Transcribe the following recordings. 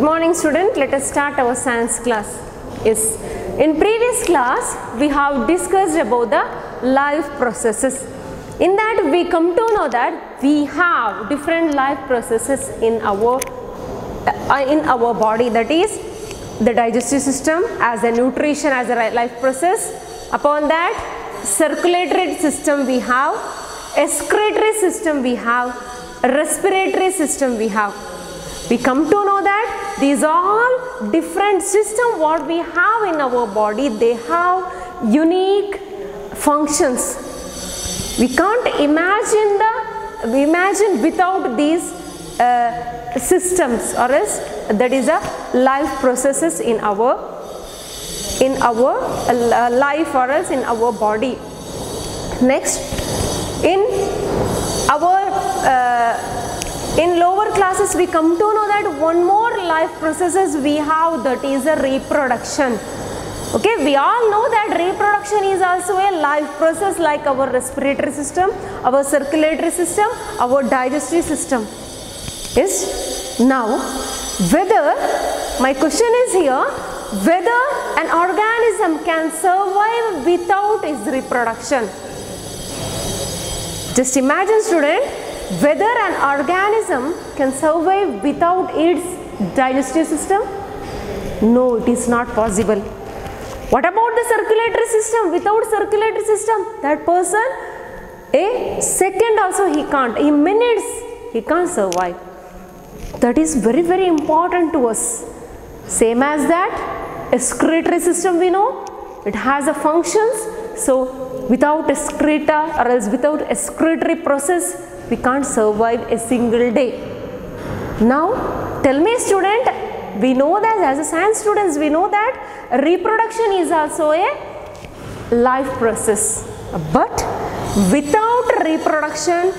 Good morning student, let us start our science class. Yes, in previous class we have discussed about the life processes. In that we come to know that we have different life processes in our body, that is the digestive system as a nutrition as a life process. Upon that circulatory system we have, excretory system we have, respiratory system we have. We come to know that these all different systems what we have in our body, they have unique functions. We can't imagine without these systems, or else that is a life processes in our life, or else in our body. Next, in lower classes we come to know that one more life processes we have, that is a reproduction. Okay, we all know that reproduction is also a life process like our respiratory system, our circulatory system, our digestive system. Yes. Now, my question is here, whether an organism can survive without its reproduction. Just imagine student, whether an organism can survive without its digestive system? No, it is not possible. What about the circulatory system? Without circulatory system, that person, a second also he can't, in minutes he can't survive. That is very, very important to us. Same as that, excretory system we know, it has a functions. So without excreta or else without excretory process, we can't survive a single day. Now tell me student, we know that as a science students we know that reproduction is also a life process, but without reproduction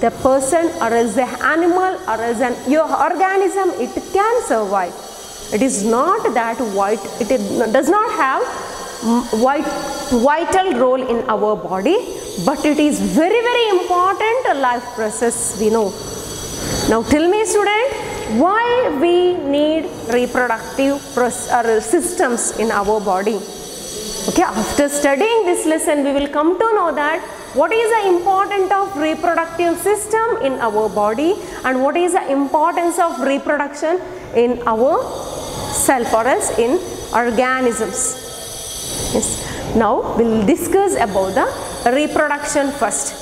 the person or else the animal or else your organism, it can survive. It is not that it does not have vital role in our body, but it is very, very important life process we know. Now tell me student, why we need reproductive systems in our body? Okay, after studying this lesson we will come to know that what is the importance of reproductive system in our body and what is the importance of reproduction in our self or else in organisms. Yes. Now we will discuss about the reproduction first.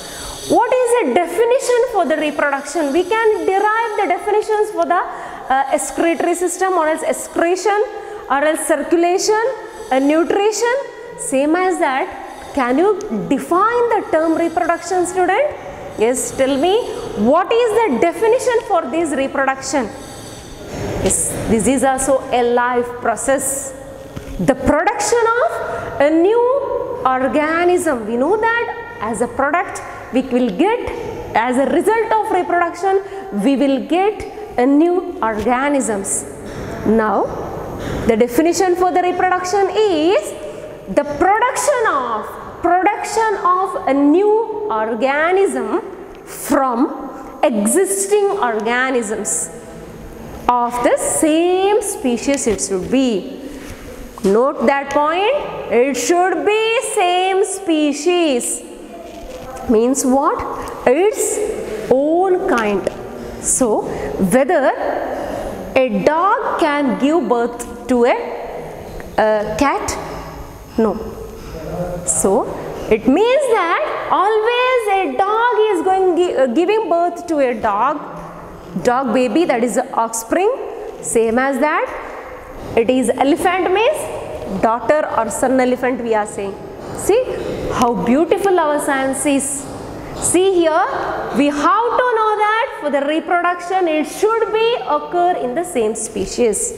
What is the definition for the reproduction? We can derive the definitions for the excretory system or else excretion or else circulation, nutrition. Same as that, can you define the term reproduction student? Yes, tell me what is the definition for this reproduction? Yes, this is also a life process. The production of a new organism. We know that as a product we will get, as a result of reproduction we will get a new organisms. Now the definition for the reproduction is the production of a new organism from existing organisms of the same species. It should be. Note that point, it should be same species. Means what? Its own kind. So whether a dog can give birth to a cat? No. So it means that always a dog is giving birth to a dog baby, that is the offspring. Same as that, it is elephant means daughter or son elephant we are saying. See how beautiful our science is. See here, we have to know that for the reproduction it should be occur in the same species.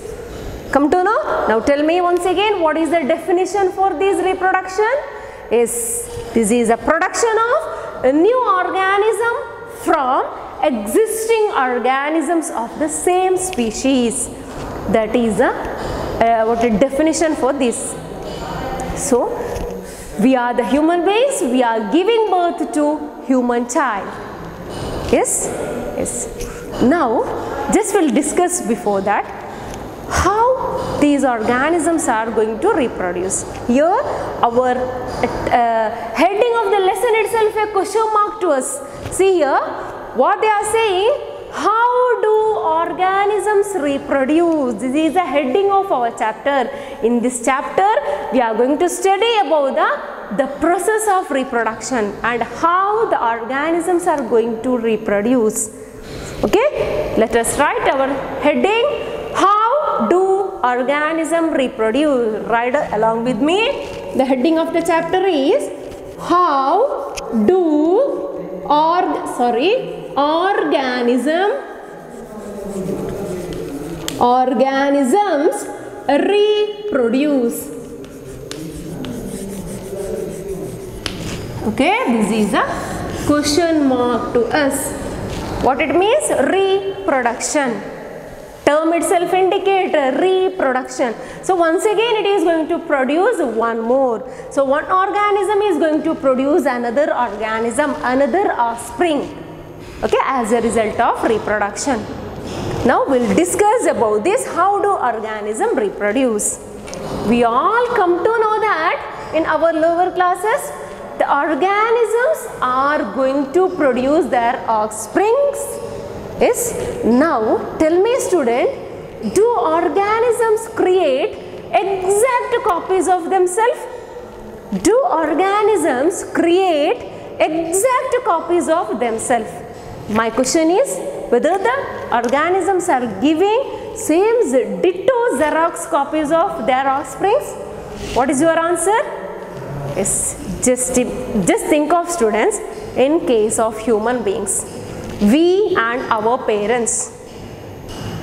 Come to know? Now tell me once again, what is the definition for this reproduction? Yes, this is a production of a new organism from existing organisms of the same species. That is what a definition for this. So we are the human beings, we are giving birth to human child. Yes? Yes. Now just we'll discuss before that these organisms are going to reproduce. Here our heading of the lesson itself a question mark to us. See here what they are saying, how do organisms reproduce? This is the heading of our chapter. In this chapter we are going to study about the process of reproduction and how the organisms are going to reproduce. Okay, let us write our heading, how do organisms reproduce? Write along with me. The heading of the chapter is how do organisms reproduce. Okay, this is a question mark to us. What it means? Reproduction. Term itself indicates reproduction. So once again it is going to produce one more. So one organism is going to produce another organism, another offspring, okay, as a result of reproduction. Now we'll discuss about this, how do organisms reproduce. We all come to know that in our lower classes the organisms are going to produce their offsprings. Yes. Now tell me student, do organisms create exact copies of themselves? Do organisms create exact copies of themselves? My question is whether the organisms are giving same ditto Xerox copies of their offsprings. What is your answer? Yes, just think of students, in case of human beings, we and our parents,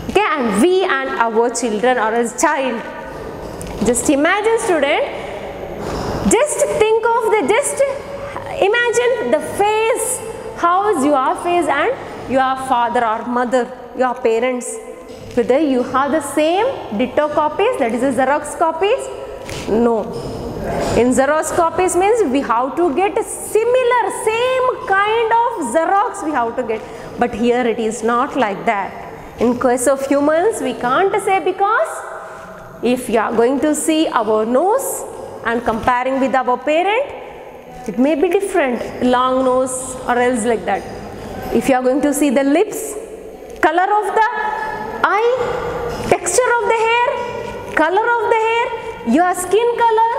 okay, and we and our children or a child. Just imagine student, just imagine the face, how is your face and your father or mother, your parents, whether you have the same ditto copies, that is a Xerox copies? No. In Xerox copies means we have to get similar, same kind of Xerox we have to get. But here it is not like that. In case of humans we can't say, because if you are going to see our nose and comparing with our parent, it may be different, long nose or else like that. If you are going to see the lips, color of the eye, texture of the hair, color of the hair, your skin color,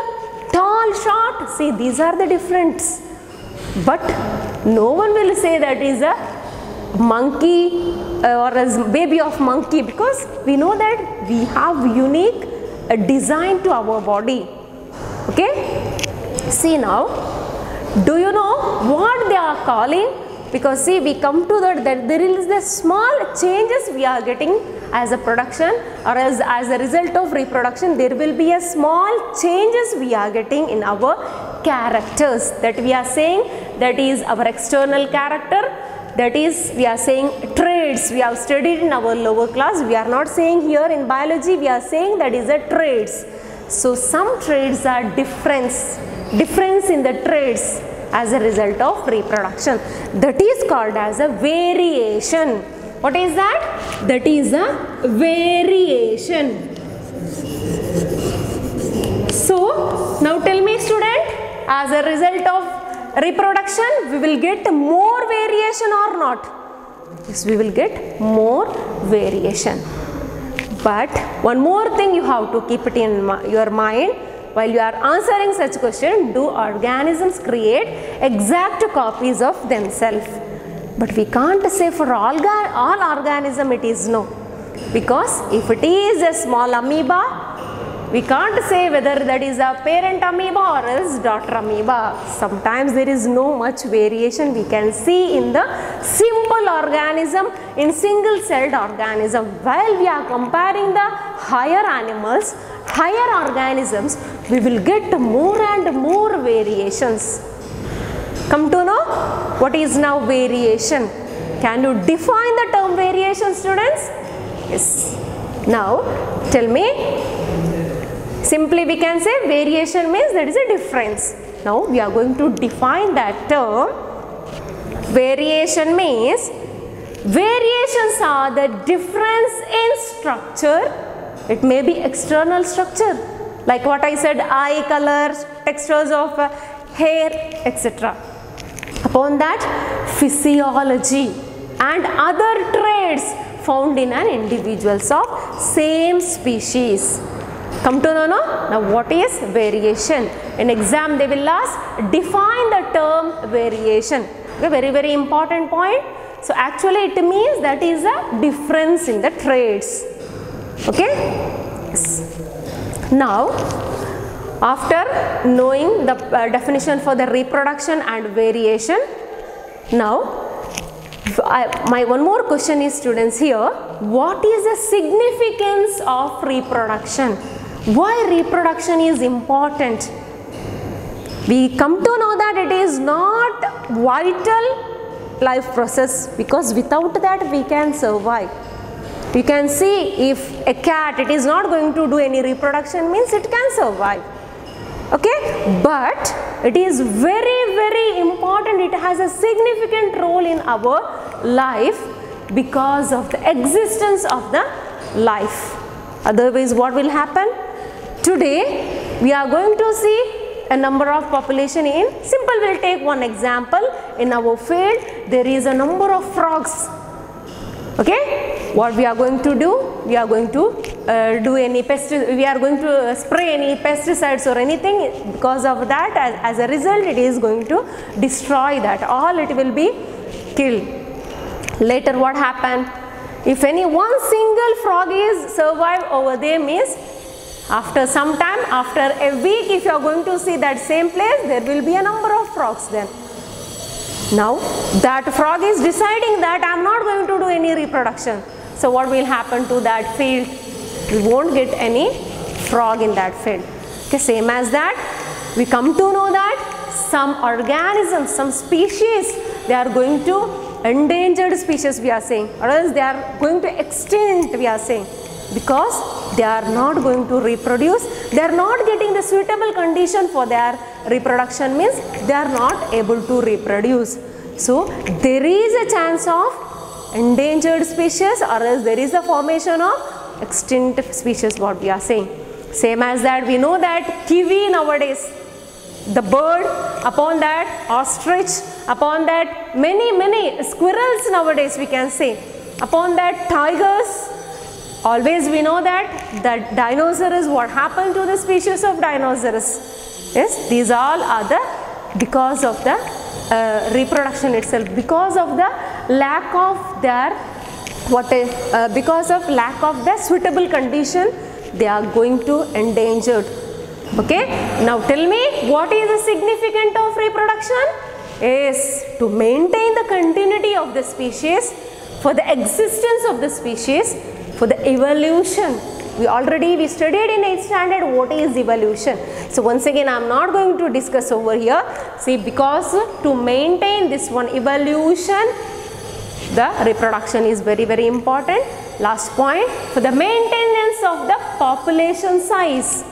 tall, short, see these are the difference. But no one will say that is a monkey or a baby of monkey, because we know that we have unique design to our body. Okay, see now, do you know what they are calling? Because see, we come to that there is the small changes we are getting as a production, or as a result of reproduction there will be a small changes we are getting in our characters, that we are saying that is our external character, that is we are saying traits we have studied in our lower class. We are not saying here in biology, we are saying that is a traits. So some traits are difference in the traits as a result of reproduction, that is called as a variation. What is that? That is a variation. So now tell me student, as a result of reproduction we will get more variation or not? Yes, we will get more variation. But one more thing you have to keep it in your mind while you are answering such question, do organisms create exact copies of themselves? But we can't say for all organism it is no, because if it is a small amoeba, we can't say whether that is a parent amoeba or else daughter amoeba. Sometimes there is no much variation we can see in the simple organism, in single celled organism. While we are comparing the higher animals, higher organisms, we will get more and more variations. Come to know what is now variation. Can you define the term variation, students? Yes. Now tell me, simply we can say variation means there is a difference. Now we are going to define that term. Variation means variations are the difference in structure, It may be external structure, like what I said, eye color, textures of hair, etc. Upon that, physiology and other traits found in an individuals of same species. Come to know now what is variation. In exam they will ask, define the term variation. Okay, very important point. So actually it means that is a difference in the traits. Okay. Yes. Now after knowing the definition for the reproduction and variation, now my one more question is, students, here, what is the significance of reproduction? Why reproduction is important? We come to know that it is not vital life process, because without that we can survive. You can see if a cat, it is not going to do any reproduction, means it can survive. Okay, but it is very important. It has a significant role in our life because of the existence of the life. Otherwise what will happen? Today we are going to see a number of population in, simple, we'll take one example. In our field there is a number of frogs. Okay, what we are going to do? We are going to we are going to spray any pesticides or anything. Because of that, as a result, it is going to destroy that. All it will be killed. Later what happened? If any one single frog is survived over there, means after some time, after a week, if you are going to see that same place, there will be a number of frogs then. Now that frog is deciding that I am not going to do any reproduction. So what will happen to that field? We won't get any frog in that field. Okay, same as that, we come to know that some organisms, some species, they are going to endangered species, we are saying, or else they are going to extinct, we are saying, because they are not going to reproduce. They are not getting the suitable condition for their reproduction, means they are not able to reproduce. So there is a chance of endangered species, or else there is a formation of extinct species, what we are saying. Same as that, we know that kiwi nowadays, the bird, upon that ostrich, upon that many squirrels nowadays, we can say, upon that tigers. Always we know that dinosaurs, what happened to the species of dinosaurs? Yes, these all are the because of the reproduction itself, because of the lack of their because of lack of the suitable condition, they are going to endangered. Okay, now tell me, what is the significance of reproduction? Is to maintain the continuity of the species, for the existence of the species, for the evolution. We studied in 8th standard what is evolution. So once again I am not going to discuss over here. See, because to maintain this one evolution, the reproduction is very important. Last point, for the maintenance of the population size.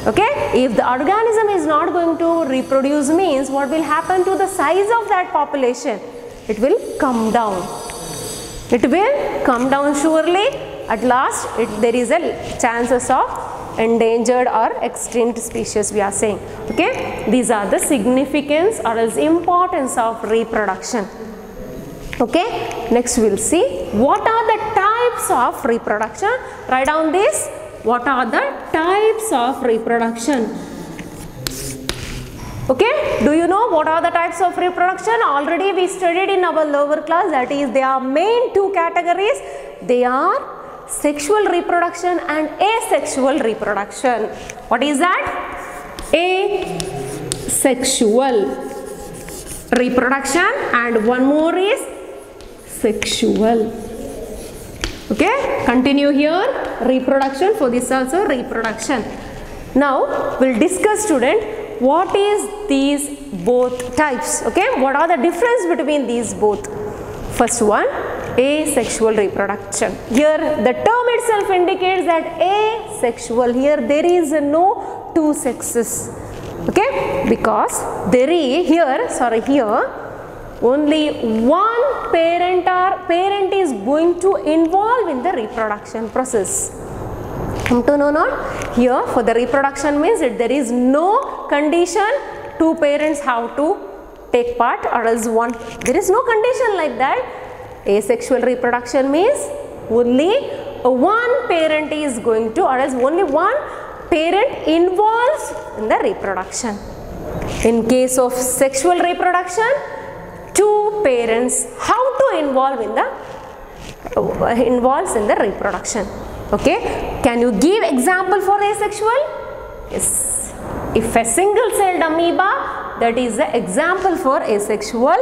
Okay, if the organism is not going to reproduce, means what will happen to the size of that population? It will come down. It will come down surely. At last there is a chances of endangered or extinct species, we are saying. Okay, these are the significance or else importance of reproduction. Okay, next we will see what are the types of reproduction. Write down this. What are the types of reproduction? Okay, do you know what are the types of reproduction? Already we studied in our lower class, that is, there are main two categories. They are sexual reproduction and asexual reproduction. What is that? Asexual reproduction, and one more is sexual. Okay, continue here, reproduction, for this also reproduction. Now we'll discuss, student, what is these both types. Okay, what are the difference between these both? First one, asexual reproduction. Here the term itself indicates that asexual, here there is no two sexes. Okay, because there is here only one parent is going to involve in the reproduction process. Come to know not? Here for the reproduction means that there is no condition two parents have to take part or else one. There is no condition like that. Asexual reproduction means only one parent is going to, or else only one parent involves in the reproduction. In case of sexual reproduction, two parents have to involve in the reproduction. Okay, can you give example for asexual? Yes, if a single celled amoeba, that is the example for asexual.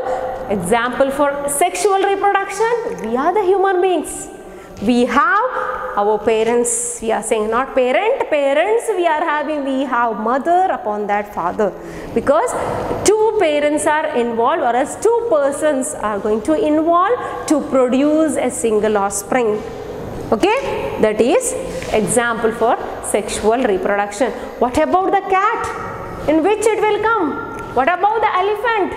Example for sexual reproduction, we are the human beings. We have our parents, we are saying not parents we are having, we have mother, upon that father, because two parents are involved or else two persons are going to involve to produce a single offspring. Okay, that is example for sexual reproduction. What about the cat? In which it will come? What about the elephant?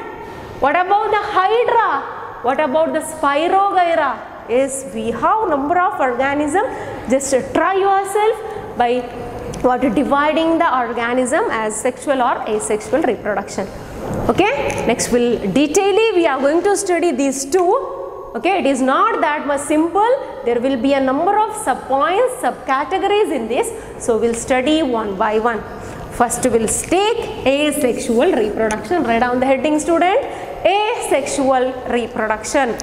What about the hydra? What about the Spirogyra? Yes, we have number of organisms. Just try yourself by dividing the organism as sexual or asexual reproduction. Okay, next we are going to study these two. Okay, it is not that much simple. There will be a number of sub-points, sub-categories in this. So we'll study one by one. First we'll take asexual reproduction. Write down the heading, student. Asexual reproduction.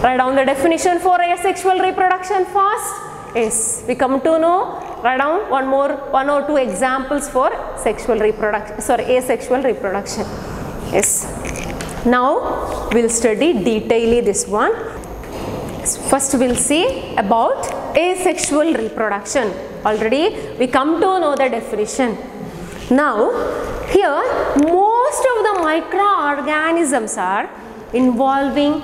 Write down the definition for asexual reproduction first. Yes, we come to know. Write down one or two examples for sexual reproduction. Asexual reproduction. Yes. Now we'll study detailedly this one. First we'll see about asexual reproduction. Already we come to know the definition. Now here most of the microorganisms are involving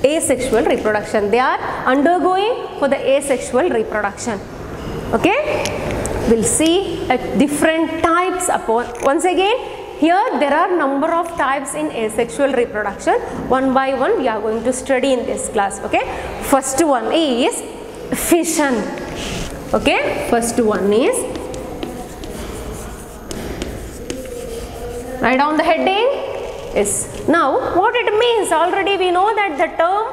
asexual reproduction. They are undergoing for the asexual reproduction. Okay, we'll see different types upon. Once again, here there are number of types in asexual reproduction. One by one we are going to study in this class. Okay, first one is fission. Okay, first one is, write down the heading. Yes. Now what it means, already we know that the term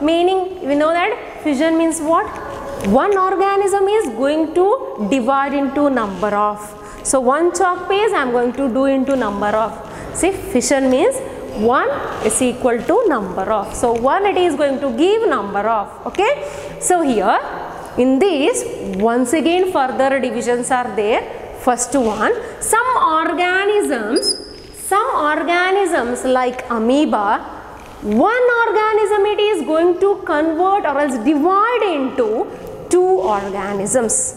meaning, we know that fission means what? One organism is going to divide into number of. So one chalk piece I am going to do into number of. See, fission means 1 is equal to number of. So 1 it is going to give number of. Okay. So here in this once again further divisions are there. First one, some organisms like amoeba, one organism it is going to convert or else divide into two organisms.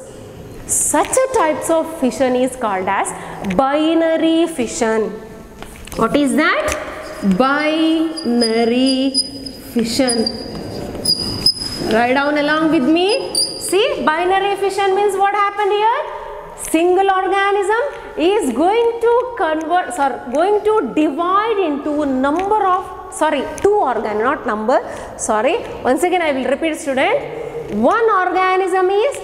Such a types of fission is called as binary fission. What is that? Binary fission. Write down along with me. See, binary fission means what happened here? Single organism is going to going to divide into number of, two organ, not number. Once again I will repeat, student. One organism is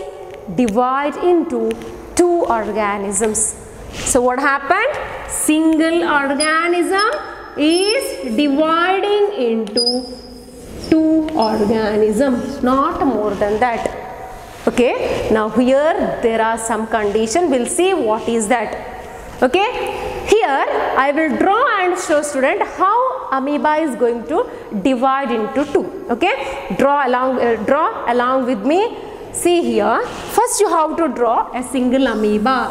divide into two organisms. So what happened? Single organism is dividing into two organisms, not more than that. Okay, now here there are some conditions. We'll see what is that. Okay, here I will draw and show student how amoeba is going to divide into two. Okay, draw along with me. See here, first you have to draw a single amoeba.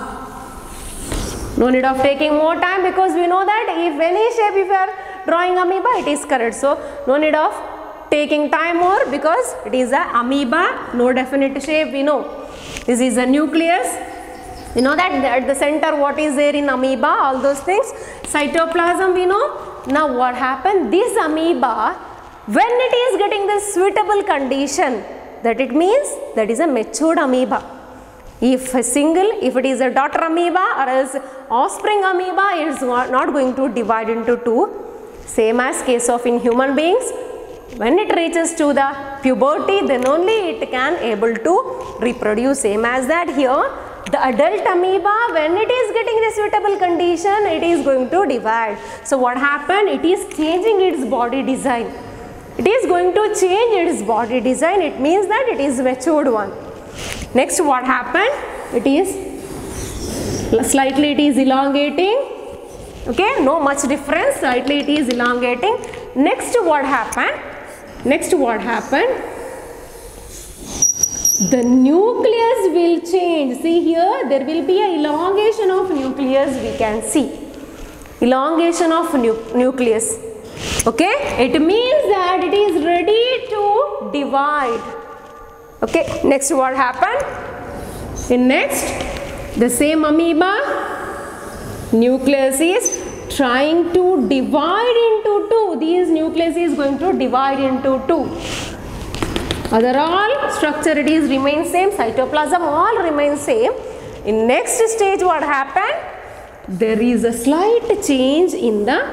No need of taking more time, because we know that if any shape, if you are drawing amoeba, it is correct. So no need of taking time more, because it is a amoeba, no definite shape we know. This is a nucleus. You know that at the center what is there in amoeba, all those things. Cytoplasm we know. Now what happened? This amoeba, when it is getting the suitable condition, that it means that is a matured amoeba. If it is a daughter amoeba or else offspring amoeba, it is not going to divide into two. Same as case of in human beings. when it reaches to the puberty, then only it can able to reproduce. Same as that here, the adult amoeba, when it is getting the suitable condition, it is going to divide. So what happened? It is changing its body design. It is going to change its body design. It means that it is matured one. Next, what happened? It is slightly it is elongating. Okay, no much difference. Slightly it is elongating. Next, what happened? Next, what happened? The nucleus will change. See here, there will be a elongation of nucleus. We can see elongation of nucleus. Okay, it means that it is ready to divide. Okay, next what happened? In next, the same amoeba, nucleus is trying to divide into two. These nucleus is going to divide into two. Other all structure it is remains same, cytoplasm all remains same. In next stage what happened? There is a slight change in the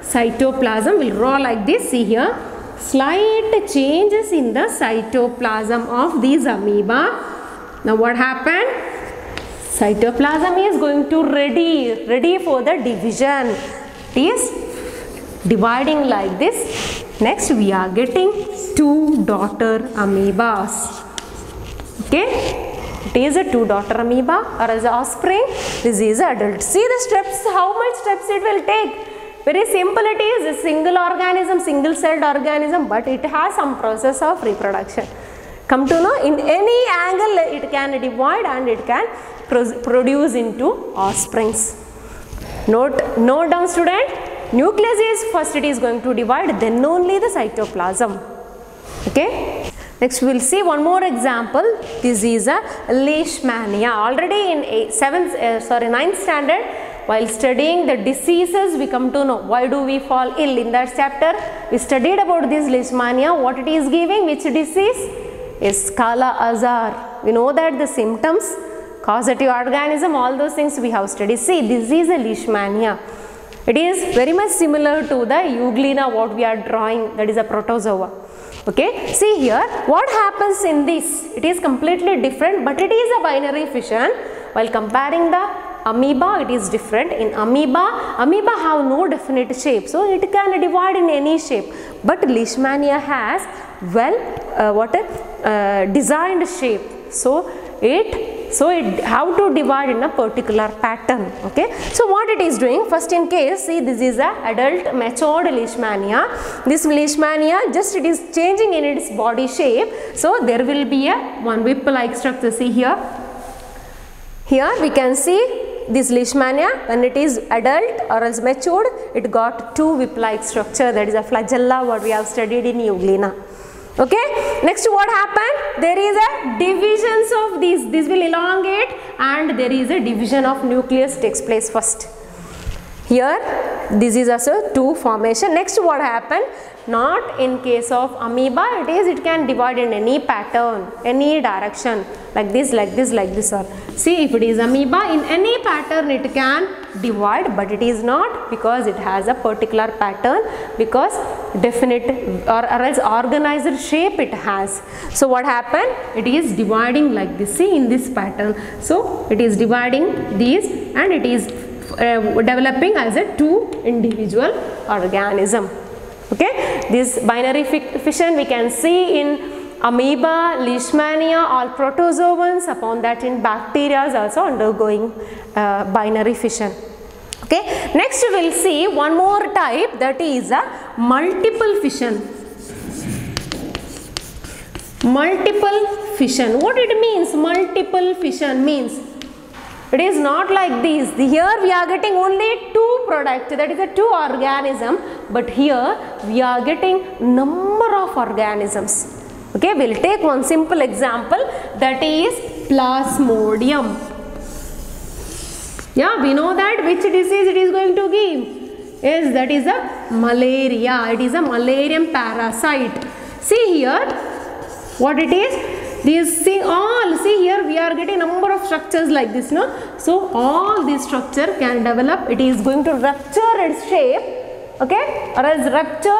cytoplasm. We'll draw like this. See here, slight changes in the cytoplasm of these amoeba. Now what happened? Cytoplasm is going to ready for the division. It is dividing like this. Next we are getting two daughter amoebas. Okay, it is a two daughter amoeba or as offspring. This is adult. See the steps, how much steps it will take. Very simple it is, a single organism, single celled organism, but it has some process of reproduction. Come to know, in any angle it can divide and it can produce into offsprings. Note down student. Nucleus is first it is going to divide, then only the cytoplasm. Okay. Next we will see one more example. This is a leishmania. Already in 9th standard, while studying the diseases, we come to know why do we fall ill. In that chapter, we studied about this leishmania. What it is giving, which disease? Is Kala Azar. We know that the symptoms, causative organism, all those things we have studied. See, this is a leishmania. It is very much similar to the euglena what we are drawing, that is a protozoa. Okay, see here what happens in this. It is completely different, but it is a binary fission. While comparing the amoeba, it is different. In amoeba have no definite shape, so it can divide in any shape. But leishmania has designed shape. So it have to divide in a particular pattern. Okay, so what it is doing, first in case, see this is a adult matured leishmania. This leishmania just it is changing in its body shape, so there will be a one whip like structure. See here we can see this leishmania, when it is adult or else matured, it got two whip like structure, that is a flagella what we have studied in euglena. Okay, next what happened? There is a divisions of these. This will elongate and there is a division of nucleus takes place first. Here this is also two formation. Next what happened? Not in case of amoeba, it can divide in any pattern, any direction, like this, like this, like this. Or see, if it is amoeba, in any pattern it can divide, but it is not, because it has a particular pattern, because definite or else organized shape it has. So what happened? It is dividing like this. See, in this pattern. So it is dividing these and it is developing as a two individual organism. Okay, this binary fission we can see in amoeba, leishmania, all protozoans. Upon that in bacteria is also undergoing binary fission. Okay, next we will see one more type, that is a multiple fission. Multiple fission. What it means? Multiple fission means it is not like this. Here we are getting only two products, that is a two organism, but here we are getting number of organisms. Okay, we will take one simple example, that is Plasmodium. Yeah, we know that which disease it is going to give. Yes, that is a malaria. It is a malarium parasite. See here what it is. These see here we are getting number of structures like this, no? So all this structure can develop. It is going to rupture its shape, okay, or else rupture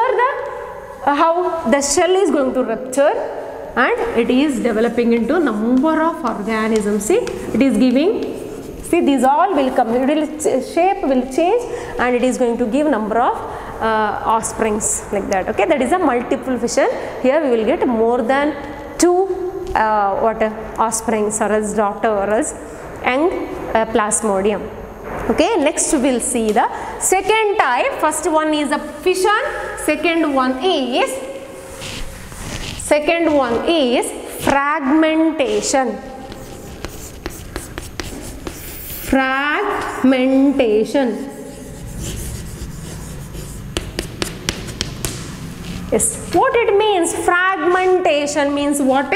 how the shell is going to rupture and it is developing into number of organisms. See, it is giving, see, these all will come, it will, shape will change and it is going to give number of offsprings like that. Okay, that is a multiple fission. Here we will get more than 2 offsprings or else daughter or else young plasmodium. Okay, next we will see the second type. First one is a fission, second one is fragmentation. Fragmentation. Yes, what it means? Fragmentation means what?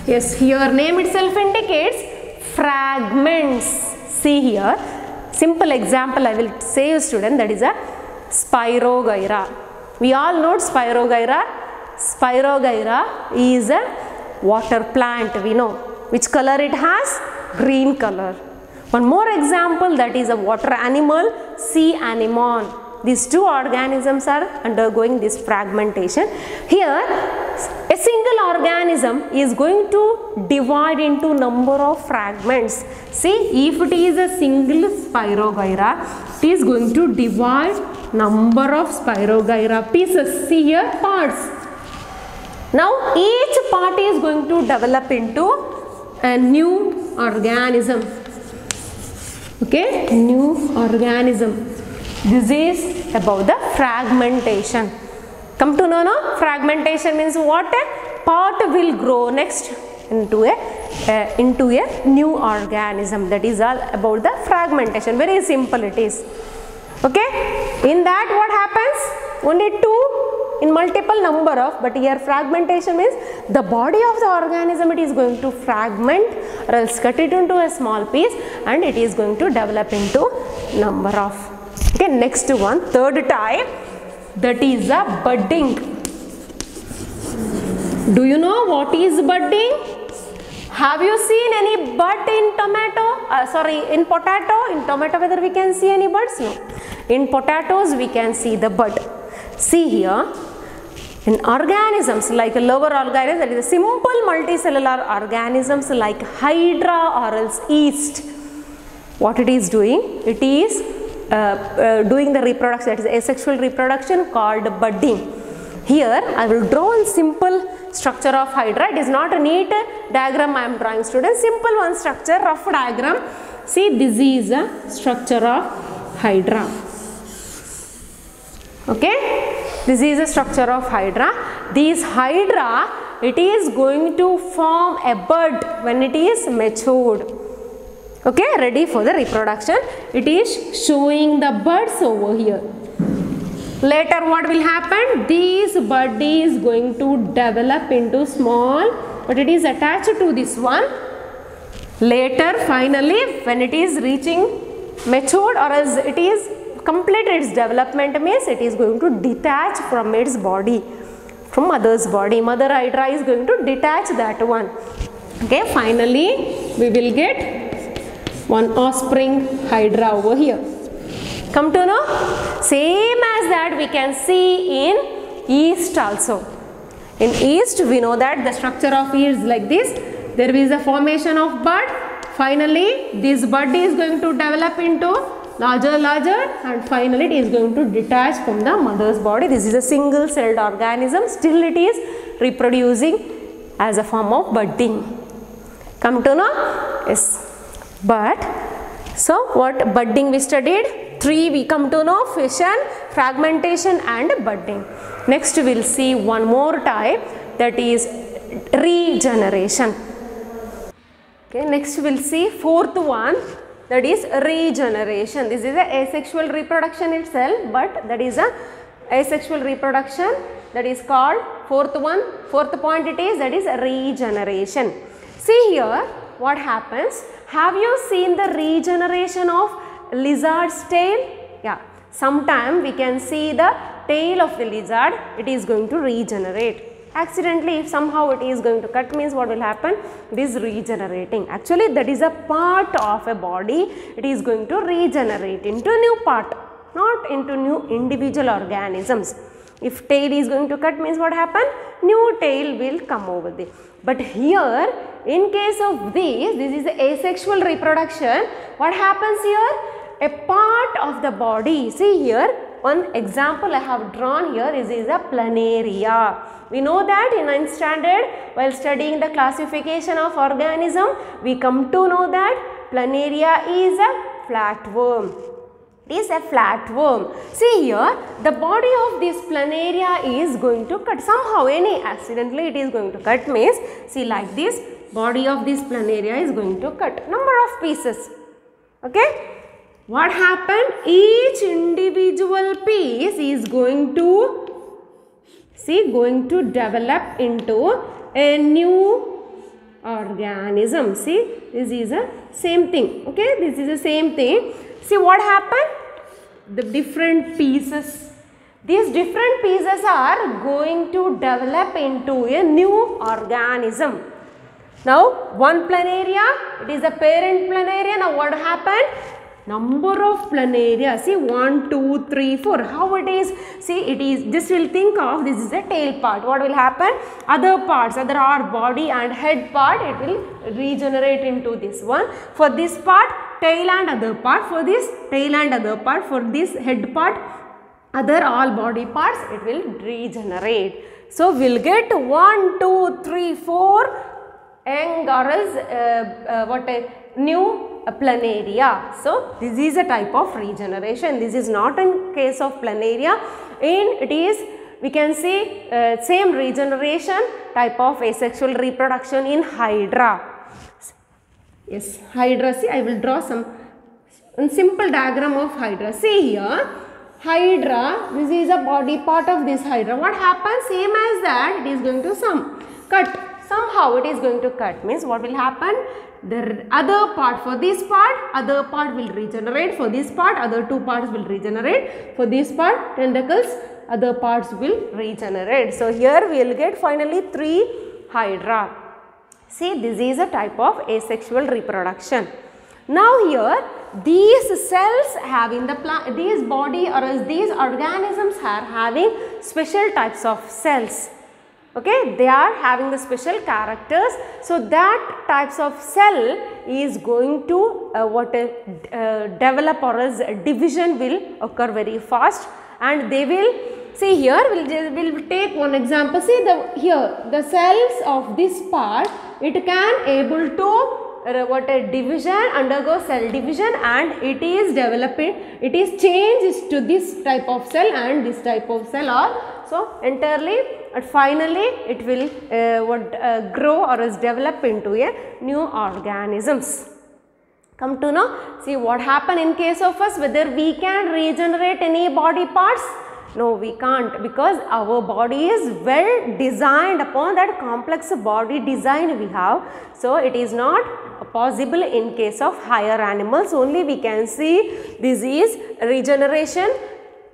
Yes, here name itself indicates fragments. See here, simple example I will say you student, that is a Spirogyra. We all know Spirogyra. Spirogyra is a water plant, we know. Which color it has? Green color. One more example, that is a water animal, sea anemone. These two organisms are undergoing this fragmentation. Here, a single organism is going to divide into number of fragments. See, if it is a single Spirogyra, it is going to divide number of Spirogyra pieces. See here, parts. Now, each part is going to develop into a new organism. Okay, new organism. This is about the fragmentation. Come to know, no? Fragmentation means what? A part will grow next into a new organism. That is all about the fragmentation. Very simple it is. Okay. In that what happens? Only 2 in multiple number of, but here fragmentation means the body of the organism it is going to fragment or else cut it into a small piece and it is going to develop into number of. Okay, next one, third type, that is a budding. Do you know what is budding? Have you seen any bud in tomato? In potato? In tomato whether we can see any buds? No. In potatoes we can see the bud. See here, in organisms like lower organisms, that is a simple multicellular organisms like Hydra or else yeast. What it is doing? It is doing the reproduction, that is asexual reproduction called budding. Here I will draw a simple structure of Hydra. It is not a neat diagram I am drawing, students. Simple one structure, rough diagram. See, this is a structure of Hydra. Okay, this is a structure of Hydra. This Hydra, it is going to form a bud when it is matured. Okay, ready for the reproduction. It is showing the buds over here. Later what will happen? This bud is going to develop into small, but it is attached to this one. Later finally when it is reaching matured or as it is completed its development means it is going to detach from its body, from mother's body. Mother Hydra is going to detach that one. Okay, finally we will get one offspring Hydra over here. Come to know, same as that we can see in yeast also. In yeast we know that the structure of yeast is like this. There is a formation of bud. Finally this bud is going to develop into larger and finally it is going to detach from the mother's body. This is a single celled organism. Still it is reproducing as a form of budding. Come to know? Yes. But, so what budding we studied? 3 we come to know: fission, fragmentation and budding. Next we will see one more type, that is regeneration. Okay, next we will see fourth one, that is regeneration. This is a asexual reproduction itself, but that is a asexual reproduction, that is called fourth point it is, that is regeneration. See here what happens. Have you seen the regeneration of lizard's tail? Yeah, sometime we can see the tail of the lizard, it is going to regenerate. Accidentally if somehow it is going to cut means what will happen? It is regenerating. Actually that is a part of a body, it is going to regenerate into new part, not into new individual organisms. If tail is going to cut means what happen? New tail will come over there. But here in case of this is asexual reproduction. What happens here? A part of the body, see here, one example I have drawn here is a planaria. We know that in 9th standard while studying the classification of organism, we come to know that planaria is a flatworm. It is a flatworm. See here, the body of this planaria is going to cut. Somehow, accidentally it is going to cut means, see like this, body of this planaria is going to cut. Number of pieces. Okay. What happened? Each individual piece is going to develop into a new organism. See, this is the same thing. Okay, this is the same thing. See what happened? The different pieces. These different pieces are going to develop into a new organism. Now, one planaria, it is a parent planaria. Now, what happened? Number of planaria, see 1, 2, 3, 4, how it is, see it is, just will think of this is a tail part. What will happen? Other parts, other are body and head part, it will regenerate into this one. For this part, tail and other part, for this tail and other part, for this head part, other all body parts, it will regenerate. So, we will get 1, 2, 3, 4 young or else new planaria. So, this is a type of regeneration. This is not in case of planaria. It is, we can see same regeneration type of asexual reproduction in hydra. Yes, hydra. See, I will draw some simple diagram of hydra. See here, hydra, this is a body part of this hydra. What happens? Same as that, it is going to cut. Somehow it is going to cut means what will happen? The other part, for this part, other part will regenerate. For this part, other two parts will regenerate. For this part, tentacles, other parts will regenerate. So, here we will get finally 3 hydra. See, this is a type of asexual reproduction. Now, here these cells having these body or else these organisms are having special types of cells. Okay, they are having the special characters. So, that types of cell is going to develop or else division will occur very fast, and they will, see here we will take one example. See here the cells of this part, it can able to division, undergo cell division, and it is developing, it is changed to this type of cell and this type of cell are. So, entirely and finally it will grow or is develop into a new organisms. Come to know, see what happened in case of us, whether we can regenerate any body parts. No, we can't, because our body is well designed upon that complex body design we have. So, it is not possible in case of higher animals. Only we can see this is regeneration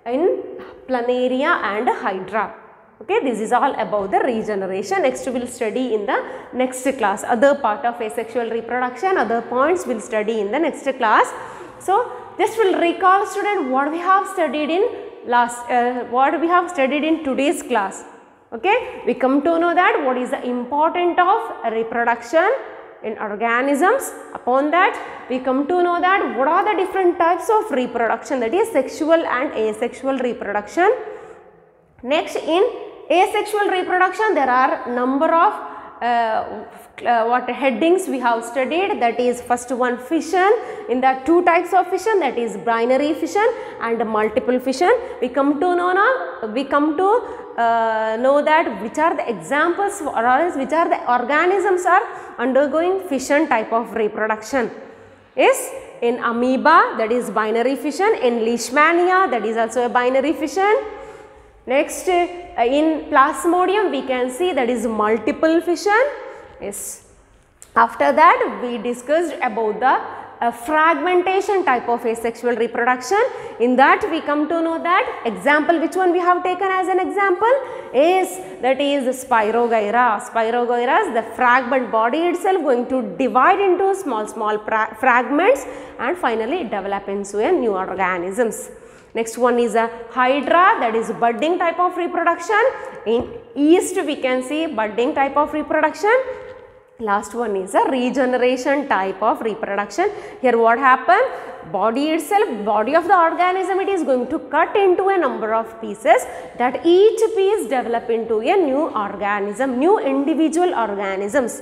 in planaria and hydra. Okay, this is all about the regeneration. Next we will study in the next class. Other part of asexual reproduction, other points we will study in the next class. So, just will recall student what we have studied in what we have studied in today's class. Okay, we come to know that what is the importance of reproduction in organisms. Upon that, we come to know that what are the different types of reproduction, that is sexual and asexual reproduction. Next, in asexual reproduction, there are number of headings we have studied, that is first one fission. In the 2 types of fission, that is binary fission and multiple fission. We come to know that which are the examples or else which are the organisms are undergoing fission type of reproduction. Is in amoeba, that is binary fission. In leishmania, that is also a binary fission. Next, in plasmodium we can see that is multiple fission. Yes. After that we discussed about the a fragmentation type of asexual reproduction. In that we come to know that example, which one we have taken as an example is, that is Spirogyra. Spirogyra is the fragment body itself going to divide into small fragments and finally develop into a new organisms. Next one is a Hydra, that is budding type of reproduction. In yeast we can see budding type of reproduction. Last one is a regeneration type of reproduction. Here what happened? Body itself, body of the organism, it is going to cut into a number of pieces, that each piece develop into a new organism, new individual organisms.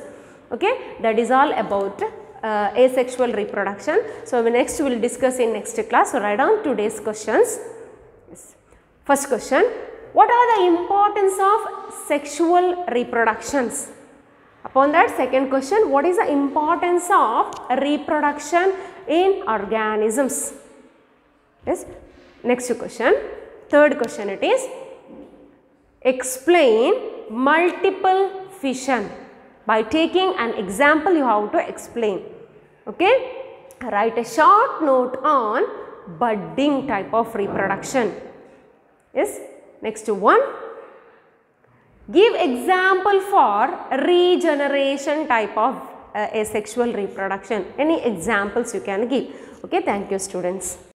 Okay, that is all about asexual reproduction. So next we will discuss in next class. So write down today's questions. Yes. First question, what are the importance of sexual reproductions? Upon that, second question, what is the importance of reproduction in organisms? Yes. Next question, third question, it is explain multiple fission. By taking an example you have to explain. Okay. Write a short note on budding type of reproduction. Yes. Next one, give example for regeneration type of asexual reproduction. Any examples you can give. Okay, thank you students.